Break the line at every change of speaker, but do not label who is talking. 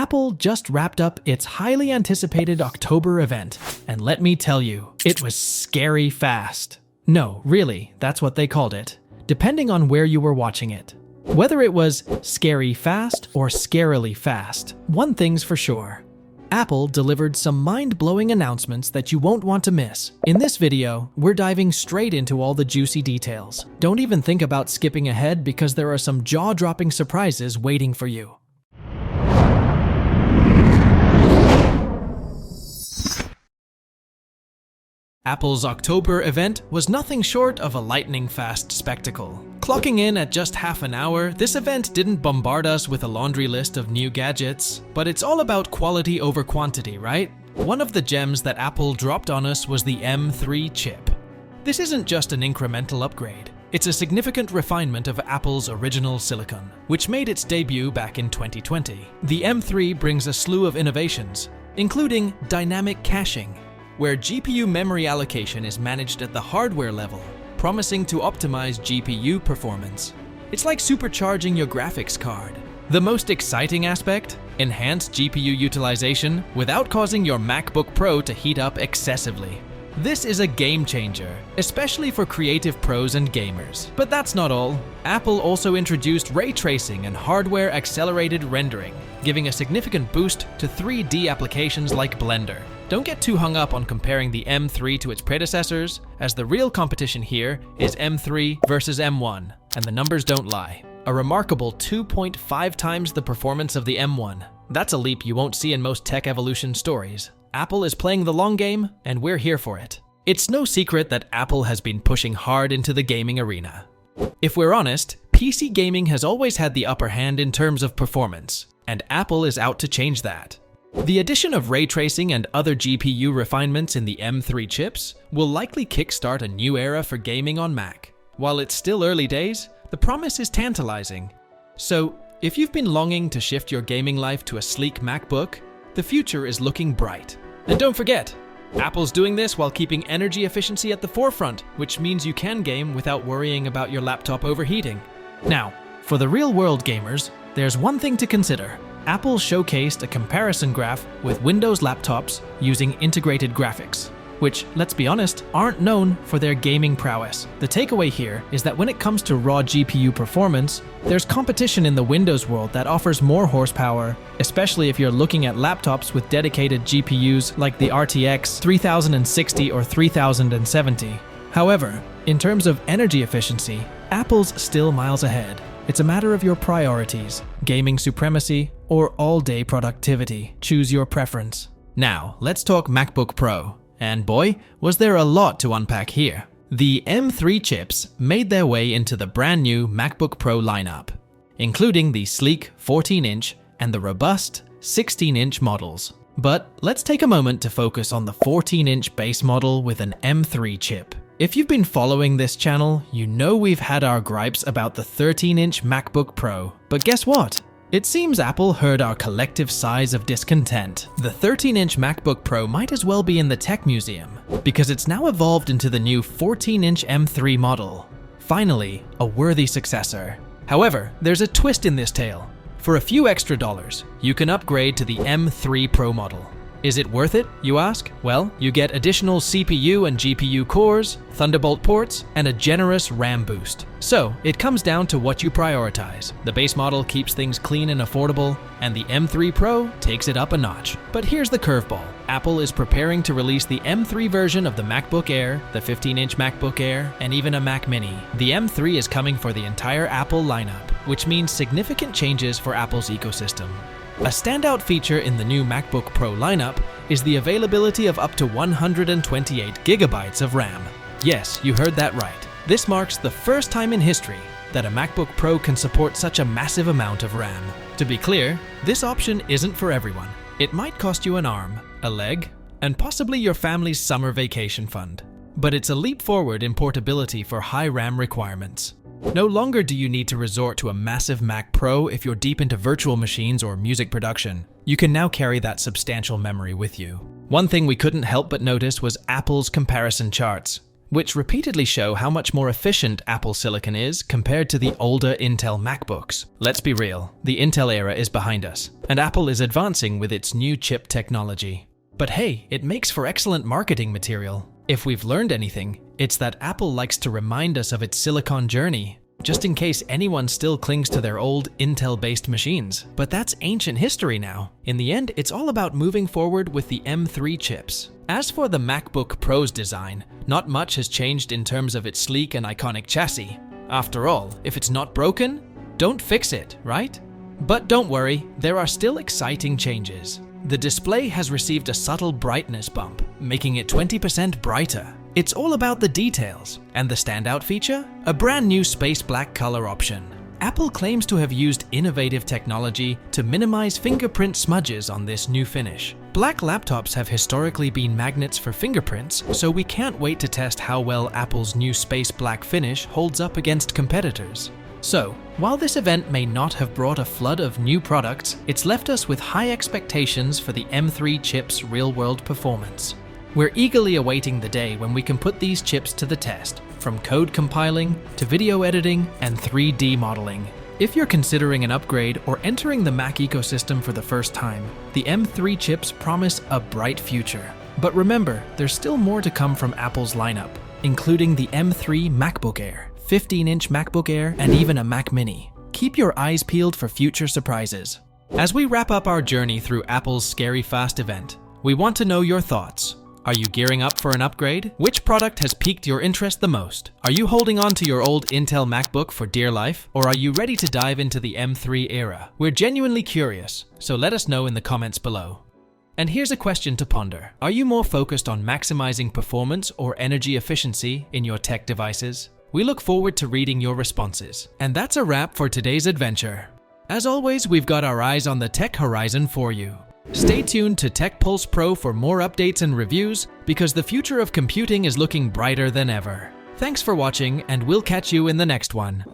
Apple just wrapped up its highly anticipated October event, and let me tell you, it was scary fast. No, really, that's what they called it, depending on where you were watching it. Whether it was scary fast or scarily fast, one thing's for sure. Apple delivered some mind-blowing announcements that you won't want to miss. In this video, we're diving straight into all the juicy details. Don't even think about skipping ahead because there are some jaw-dropping surprises waiting for you. Apple's October event was nothing short of a lightning-fast spectacle. Clocking in at just half an hour, this event didn't bombard us with a laundry list of new gadgets, but it's all about quality over quantity, right? One of the gems that Apple dropped on us was the M3 chip. This isn't just an incremental upgrade. It's a significant refinement of Apple's original silicon, which made its debut back in 2020. The M3 brings a slew of innovations, including dynamic caching, where GPU memory allocation is managed at the hardware level, promising to optimize GPU performance. It's like supercharging your graphics card. The most exciting aspect? Enhanced GPU utilization without causing your MacBook Pro to heat up excessively. This is a game changer, especially for creative pros and gamers. But that's not all. Apple also introduced ray tracing and hardware-accelerated rendering, giving a significant boost to 3D applications like Blender. Don't get too hung up on comparing the M3 to its predecessors, as the real competition here is M3 versus M1, and the numbers don't lie. A remarkable 2.5 times the performance of the M1. That's a leap you won't see in most tech evolution stories. Apple is playing the long game, and we're here for it. It's no secret that Apple has been pushing hard into the gaming arena. If we're honest, PC gaming has always had the upper hand in terms of performance, and Apple is out to change that. The addition of ray tracing and other GPU refinements in the M3 chips will likely kickstart a new era for gaming on Mac. While it's still early days, the promise is tantalizing. So, if you've been longing to shift your gaming life to a sleek MacBook, the future is looking bright. And don't forget, Apple's doing this while keeping energy efficiency at the forefront, which means you can game without worrying about your laptop overheating. Now, for the real-world gamers, there's one thing to consider. Apple showcased a comparison graph with Windows laptops using integrated graphics, which, let's be honest, aren't known for their gaming prowess. The takeaway here is that when it comes to raw GPU performance, there's competition in the Windows world that offers more horsepower, especially if you're looking at laptops with dedicated GPUs like the RTX 3060 or 3070. However, in terms of energy efficiency, Apple's still miles ahead. It's a matter of your priorities, gaming supremacy, or all-day productivity. Choose your preference. Now, let's talk MacBook Pro. And boy, was there a lot to unpack here. The M3 chips made their way into the brand new MacBook Pro lineup, including the sleek 14-inch and the robust 16-inch models. But let's take a moment to focus on the 14-inch base model with an M3 chip. If you've been following this channel, you know we've had our gripes about the 13-inch MacBook Pro. But guess what? It seems Apple heard our collective sighs of discontent. The 13-inch MacBook Pro might as well be in the tech museum, because it's now evolved into the new 14-inch M3 model. Finally, a worthy successor. However, there's a twist in this tale. For a few extra dollars, you can upgrade to the M3 Pro model. Is it worth it, you ask? Well, you get additional CPU and GPU cores, Thunderbolt ports, and a generous RAM boost. So, it comes down to what you prioritize. The base model keeps things clean and affordable, and the M3 Pro takes it up a notch. But here's the curveball. Apple is preparing to release the M3 version of the MacBook Air, the 15-inch MacBook Air, and even a Mac Mini. The M3 is coming for the entire Apple lineup, which means significant changes for Apple's ecosystem. A standout feature in the new MacBook Pro lineup is the availability of up to 128 gigabytes of RAM. Yes, you heard that right. This marks the first time in history that a MacBook Pro can support such a massive amount of RAM. To be clear, this option isn't for everyone. It might cost you an arm, a leg, and possibly your family's summer vacation fund. But it's a leap forward in portability for high RAM requirements. No longer do you need to resort to a massive Mac Pro if you're deep into virtual machines or music production. You can now carry that substantial memory with you. One thing we couldn't help but notice was Apple's comparison charts. which repeatedly show how much more efficient Apple silicon is compared to the older Intel MacBooks. Let's be real, the Intel era is behind us, and Apple is advancing with its new chip technology. But hey, it makes for excellent marketing material. If we've learned anything, it's that Apple likes to remind us of its silicon journey, just in case anyone still clings to their old Intel-based machines. But that's ancient history now. In the end, it's all about moving forward with the M3 chips. As for the MacBook Pro's design, not much has changed in terms of its sleek and iconic chassis. After all, if it's not broken, don't fix it, right? But don't worry, there are still exciting changes. The display has received a subtle brightness bump, making it 20% brighter. It's all about the details. And the standout feature? A brand new space black color option. Apple claims to have used innovative technology to minimize fingerprint smudges on this new finish. Black laptops have historically been magnets for fingerprints, so we can't wait to test how well Apple's new space black finish holds up against competitors. So, while this event may not have brought a flood of new products, it's left us with high expectations for the M3 chip's real-world performance. We're eagerly awaiting the day when we can put these chips to the test, from code compiling to video editing and 3D modeling. If you're considering an upgrade or entering the Mac ecosystem for the first time, the M3 chips promise a bright future. But remember, there's still more to come from Apple's lineup, including the M3 MacBook Air, 15-inch MacBook Air, and even a Mac Mini. Keep your eyes peeled for future surprises. As we wrap up our journey through Apple's Scary Fast event, we want to know your thoughts. Are you gearing up for an upgrade? Which product has piqued your interest the most? Are you holding on to your old Intel MacBook for dear life? Or are you ready to dive into the M3 era? We're genuinely curious, so let us know in the comments below. And here's a question to ponder. Are you more focused on maximizing performance or energy efficiency in your tech devices? We look forward to reading your responses. And that's a wrap for today's adventure. As always, we've got our eyes on the tech horizon for you. Stay tuned to Tech Pulse Pro for more updates and reviews, because the future of computing is looking brighter than ever. Thanks for watching, and we'll catch you in the next one.